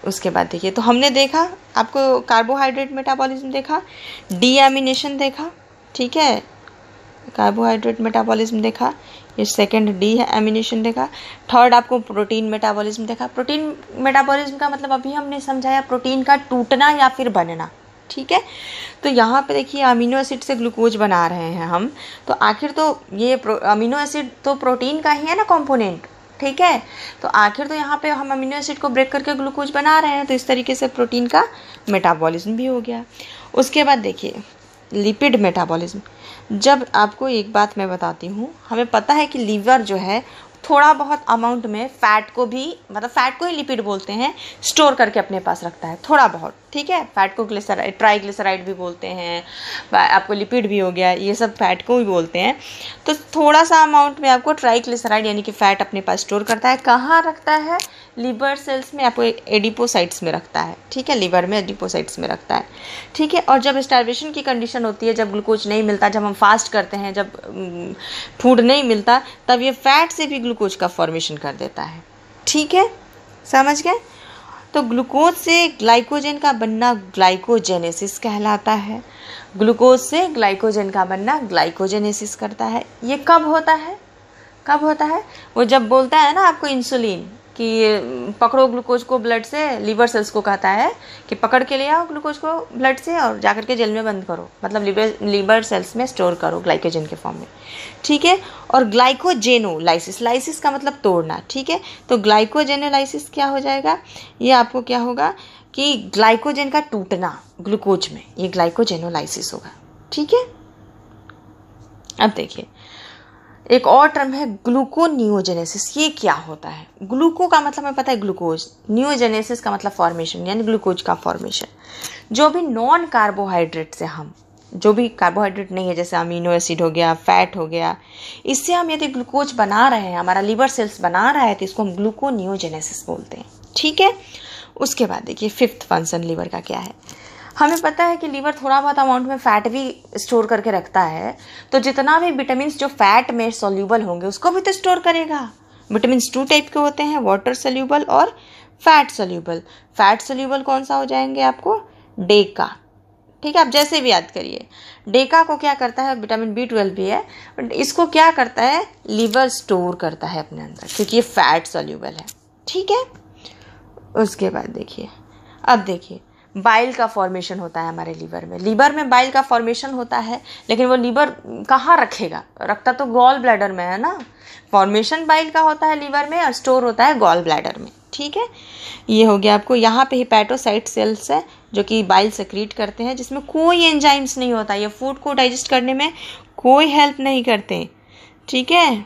उसके बाद देखिए तो हमने देखा, आपको कार्बोहाइड्रेट मेटाबॉलिज्म देखा, डीएमिनेशन देखा। ठीक है, कार्बोहाइड्रेट मेटाबॉलिज्म देखा, ये सेकंड डी है एमिनेशन देखा। थर्ड आपको प्रोटीन मेटाबॉलिज्म देखा। प्रोटीन मेटाबॉलिज्म का मतलब अभी हमने समझाया प्रोटीन का टूटना या फिर बनना। ठीक है, तो यहाँ पे देखिए अमीनो एसिड से ग्लूकोज बना रहे हैं हम, तो आखिर तो ये अमीनो एसिड तो प्रोटीन का ही है ना कंपोनेंट। ठीक है, तो आखिर तो यहाँ पे हम अमीनो एसिड को ब्रेक करके ग्लूकोज बना रहे हैं, तो इस तरीके से प्रोटीन का मेटाबॉलिज्म भी हो गया। उसके बाद देखिए लिपिड मेटाबॉलिज्म। जब आपको एक बात मैं बताती हूँ, हमें पता है कि लीवर जो है थोड़ा बहुत अमाउंट में फैट को भी, मतलब फैट को ही लिपिड बोलते हैं, स्टोर करके अपने पास रखता है थोड़ा बहुत, ठीक है। फैट को ग्लिसराइड, ट्राइग्लिसराइड भी बोलते हैं, आपको लिपिड भी हो गया, ये सब फैट को ही बोलते हैं। तो थोड़ा सा अमाउंट में आपको ट्राइग्लिसराइड यानी कि फैट अपने पास स्टोर करता है। कहाँ रखता है? लिवर सेल्स में, आपको एडिपोसाइट्स में रखता है, ठीक है, लिवर में एडिपोसाइट्स में रखता है, ठीक है। और जब स्टार्वेशन की कंडीशन होती है, जब ग्लूकोज नहीं मिलता, जब हम फास्ट करते हैं, जब फूड नहीं मिलता, तब ये फैट से भी ग्लूकोज का फॉर्मेशन कर देता है, ठीक है, समझ गए। तो ग्लूकोज से ग्लाइकोजन का बनना ग्लाइकोजेनेसिस कहलाता है। ग्लूकोज से ग्लाइकोजन का बनना ग्लाइकोजेनेसिस करता है। ये कब होता है? कब होता है? वो जब बोलता है ना आपको इंसुलिन कि पकड़ो ग्लूकोज को ब्लड से, लीवर सेल्स को कहता है कि पकड़ के ले आओ ग्लूकोज को ब्लड से और जाकर के जेल में बंद करो, मतलब लीवर सेल्स में स्टोर करो ग्लाइकोजन के फॉर्म में, ठीक है। और ग्लाइकोजेनोलाइसिस, लाइसिस का मतलब तोड़ना, ठीक है। तो ग्लाइकोजेनोलाइसिस क्या हो जाएगा? ये आपको क्या होगा कि ग्लाइकोजन का टूटना ग्लूकोज में, ये ग्लाइकोजेनोलाइसिस होगा, ठीक है। अब देखिए एक और टर्म है ग्लूकोनियोजेनेसिस। ये क्या होता है? ग्लूको का मतलब हमें पता है ग्लूकोज, नियोजेनेसिस का मतलब फॉर्मेशन यानी ग्लूकोज का फॉर्मेशन। जो भी नॉन कार्बोहाइड्रेट से हम, जो भी कार्बोहाइड्रेट नहीं है, जैसे अमीनो एसिड हो गया, फैट हो गया, इससे हम यदि ग्लूकोज बना रहे हैं, हमारा लिवर सेल्स बना रहा है, तो इसको हम ग्लूकोनियोजेनेसिस बोलते हैं, ठीक है। उसके बाद देखिए फिफ्थ फंक्शन लिवर का क्या है। हमें पता है कि लीवर थोड़ा बहुत अमाउंट में फ़ैट भी स्टोर करके रखता है, तो जितना भी विटामिन जो फैट में सोल्यूबल होंगे उसको भी तो स्टोर करेगा। विटामिन 2 टाइप के होते हैं, वाटर सोल्यूबल और फैट सोल्यूबल। फैट सोल्यूबल कौन सा हो जाएंगे आपको? डेका, ठीक है। आप जैसे भी याद करिए, डेका को क्या करता है? विटामिन B12 भी है, इसको क्या करता है? लीवर स्टोर करता है अपने अंदर, क्योंकि ये फैट सोल्यूबल है, ठीक है। उसके बाद देखिए, अब देखिए बाइल का फॉर्मेशन होता है हमारे लीवर में। लीवर में बाइल का फॉर्मेशन होता है, लेकिन वो लीवर कहाँ रखेगा? रखता तो गॉल ब्लैडर में है ना। फॉर्मेशन बाइल का होता है लीवर में और स्टोर होता है गॉल ब्लैडर में, ठीक है। ये हो गया आपको। यहाँ पे हिपैटोसाइट सेल्स है जो कि बाइल सेक्रीट करते हैं, जिसमें कोई एंजाइम्स नहीं होता, ये फूड को डाइजेस्ट करने में कोई हेल्प नहीं करते, ठीक है।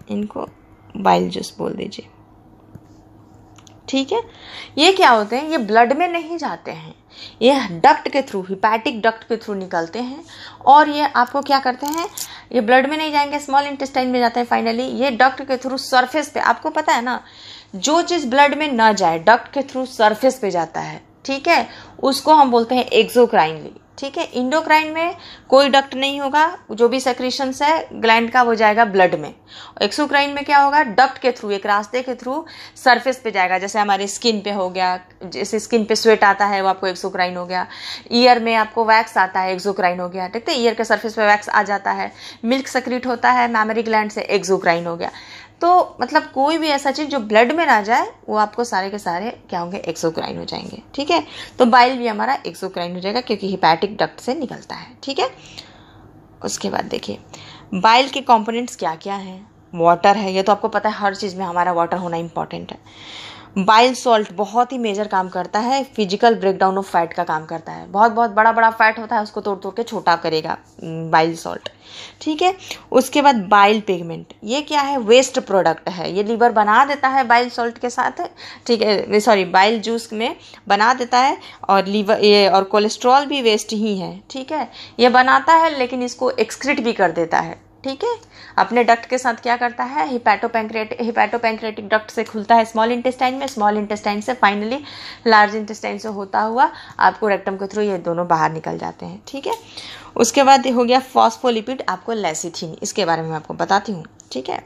इनको बाइल जूस बोल दीजिए, ठीक है। ये क्या होते हैं? ये ब्लड में नहीं जाते हैं, ये डक्ट के थ्रू, हिपैटिक डक्ट के थ्रू निकलते हैं। और ये आपको क्या करते हैं? ये ब्लड में नहीं जाएंगे, स्मॉल इंटेस्टाइन में जाते हैं फाइनली। ये डक्ट के थ्रू सरफेस पे, आपको पता है ना, जो चीज़ ब्लड में ना जाए डक्ट के थ्रू सरफेस पे जाता है, ठीक है, उसको हम बोलते हैं एक्सोक्राइनली, ठीक है। इंडोक्राइन में कोई डक्ट नहीं होगा, जो भी सेक्रीशंस है ग्लैंड का वो जाएगा ब्लड में। एक्सोक्राइन में क्या होगा? डक्ट के थ्रू, एक रास्ते के थ्रू सरफेस पे जाएगा, जैसे हमारे स्किन पे हो गया, जैसे स्किन पे स्वेट आता है वो आपको एक्सोक्राइन हो गया। ईयर में आपको वैक्स आता है, एक्सोक्राइन हो गया, ठीक है, ईयर के सरफेस पे वैक्स आ जाता है। मिल्क सेक्रीट होता है मैमरी ग्लैंड से, एक्सोक्राइन हो गया। तो मतलब कोई भी ऐसा चीज़ जो ब्लड में ना जाए वो आपको सारे के सारे क्या होंगे? एक्सोक्राइन हो जाएंगे, ठीक है। तो बाइल भी हमारा एक्सोक्राइन हो जाएगा क्योंकि हिपैटिक डक्ट से निकलता है, ठीक है। उसके बाद देखिए बाइल के कंपोनेंट्स क्या क्या हैं। वाटर है, ये तो आपको पता है, हर चीज़ में हमारा वाटर होना इंपॉर्टेंट है। बाइल सॉल्ट बहुत ही मेजर काम करता है, फिजिकल ब्रेकडाउन ऑफ फैट का काम करता है। बहुत बहुत बड़ा बड़ा फैट होता है, उसको तोड़ तोड़ के छोटा करेगा बाइल सॉल्ट, ठीक है। उसके बाद बाइल पिगमेंट, ये क्या है? वेस्ट प्रोडक्ट है, ये लीवर बना देता है बाइल सॉल्ट के साथ, ठीक है, सॉरी बाइल जूस में बना देता है। और लीवर ये और कोलेस्ट्रॉल भी वेस्ट ही है, ठीक है, ये बनाता है लेकिन इसको एक्सक्रीट भी कर देता है, ठीक है। अपने डक्ट के साथ क्या करता है? हिपैटोपैंक्रेटिक डक्ट से खुलता है स्मॉल इंटेस्टाइन में, स्मॉल इंटेस्टाइन से फाइनली लार्ज इंटेस्टाइन से होता हुआ आपको रेक्टम के थ्रू ये दोनों बाहर निकल जाते हैं, ठीक है। उसके बाद हो गया फॉस्फोलिपिड, आपको लेसिथिन, इसके बारे में मैं आपको बताती हूँ, ठीक है।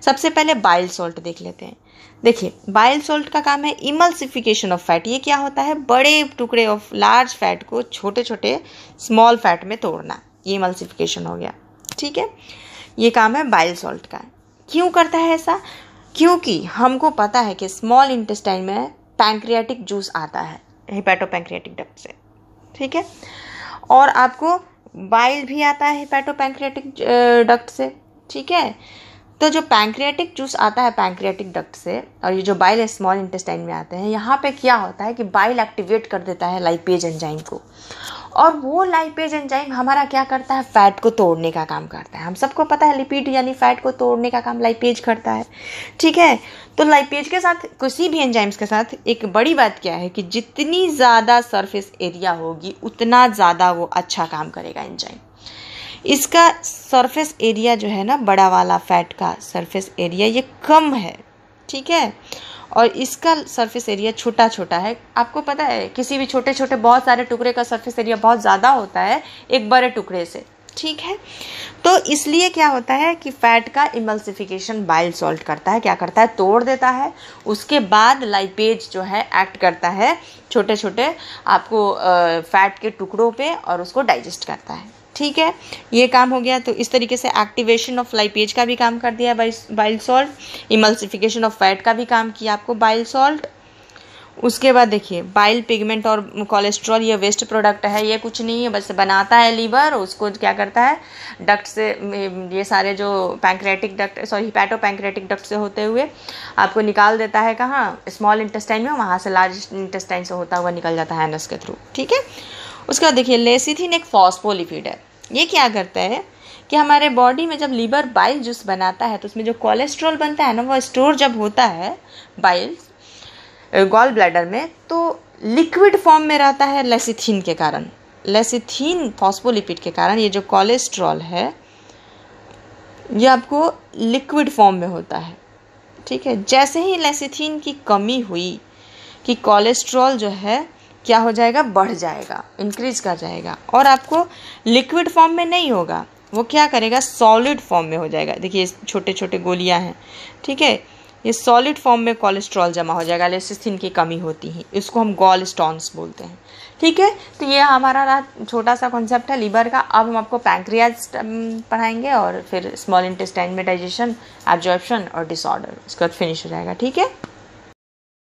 सबसे पहले बाइल सॉल्ट देख लेते हैं। देखिए बाइल सॉल्ट का काम है इमल्सिफिकेशन ऑफ फैट। ये क्या होता है? बड़े टुकड़े ऑफ लार्ज फैट को छोटे छोटे स्मॉल फैट में तोड़ना, ये इमल्सिफिकेशन हो गया, ठीक है। ये काम है बाइल सॉल्ट का। क्यों करता है ऐसा? क्योंकि हमको पता है कि स्मॉल इंटेस्टाइन में पैंक्रियाटिक जूस आता है हिपैटोपैंक्रियाटिक डक्ट से, ठीक है। और आपको बाइल भी आता है हिपैटोपैंक्रियाटिक डक्ट से, ठीक है। तो जो पैंक्रियाटिक जूस आता है पैंक्रियाटिक डक्ट से और ये जो बाइल स्मॉल इंटेस्टाइन में आते हैं, यहाँ पे क्या होता है कि बाइल एक्टिवेट कर देता है लाइपेज एंजाइम को, और वो लाइपेज एंजाइम हमारा क्या करता है, फैट को तोड़ने का काम करता है। हम सबको पता है लिपिड यानी फैट को तोड़ने का काम लाइपेज करता है, ठीक है। तो लाइपेज के साथ किसी भी एंजाइम्स के साथ एक बड़ी बात क्या है कि जितनी ज़्यादा सरफेस एरिया होगी उतना ज़्यादा वो अच्छा काम करेगा एंजाइम। इसका सरफेस एरिया जो है ना, बड़ा वाला फैट का सरफेस एरिया ये कम है, ठीक है, और इसका सरफेस एरिया छोटा छोटा है। आपको पता है किसी भी छोटे छोटे बहुत सारे टुकड़े का सरफेस एरिया बहुत ज़्यादा होता है एक बड़े टुकड़े से, ठीक है। तो इसलिए क्या होता है कि फैट का इमल्सिफिकेशन बाइल सॉल्ट करता है, क्या करता है, तोड़ देता है। उसके बाद लाइपेज जो है एक्ट करता है छोटे छोटे आपको फैट के टुकड़ों पे और उसको डाइजेस्ट करता है, ठीक है। ये काम हो गया। तो इस तरीके से एक्टिवेशन ऑफ लाइपेज का भी काम कर दिया bile salt, emulsification of fat का भी काम किया आपको बाइल सॉल्ट। उसके बाद देखिए बाइल पिगमेंट और कोलेस्ट्रॉल ये वेस्ट प्रोडक्ट है, ये कुछ नहीं है, बस बनाता है लीवर, उसको क्या करता है डक्ट से, ये सारे जो pancreatic duct hepato pancreatic duct से होते हुए आपको निकाल देता है कहाँ, स्मॉल इंटेस्टाइन में, वहाँ से लार्ज इंटेस्टाइन से होता हुआ निकल जाता है एनस के थ्रू, ठीक है। उसके बाद देखिए लेसिथिन एक फॉस्फोलिपिड है। ये क्या करता है कि हमारे बॉडी में जब लीवर बाइल जूस बनाता है तो उसमें जो कोलेस्ट्रॉल बनता है ना, वो स्टोर जब होता है बाइल गॉल ब्लैडर में तो लिक्विड फॉर्म में रहता है लेसिथिन के कारण। लेसिथिन फॉस्फोलिपिड के कारण ये जो कोलेस्ट्रॉल है ये आपको लिक्विड फॉर्म में होता है, ठीक है। जैसे ही लेसिथिन की कमी हुई कि कोलेस्ट्रॉल जो है क्या हो जाएगा, बढ़ जाएगा, इंक्रीज कर जाएगा, और आपको लिक्विड फॉर्म में नहीं होगा, वो क्या करेगा, सॉलिड फॉर्म में हो जाएगा। देखिए छोटे छोटे गोलियां हैं, ठीक है, ये सॉलिड फॉर्म में कोलेस्ट्रॉल जमा हो जाएगा, लेसिथिन की कमी होती है, इसको हम गॉल स्टोन्स बोलते हैं, ठीक है। तो ये हमारा छोटा सा कॉन्सेप्ट है लीवर का। अब हम आपको पैंक्रियाज पढ़ाएंगे और फिर स्मॉल इंटेस्टाइन में डाइजेशन, एब्जॉर्प्शन और डिसऑर्डर, उसके बाद फिनिश हो जाएगा, ठीक है।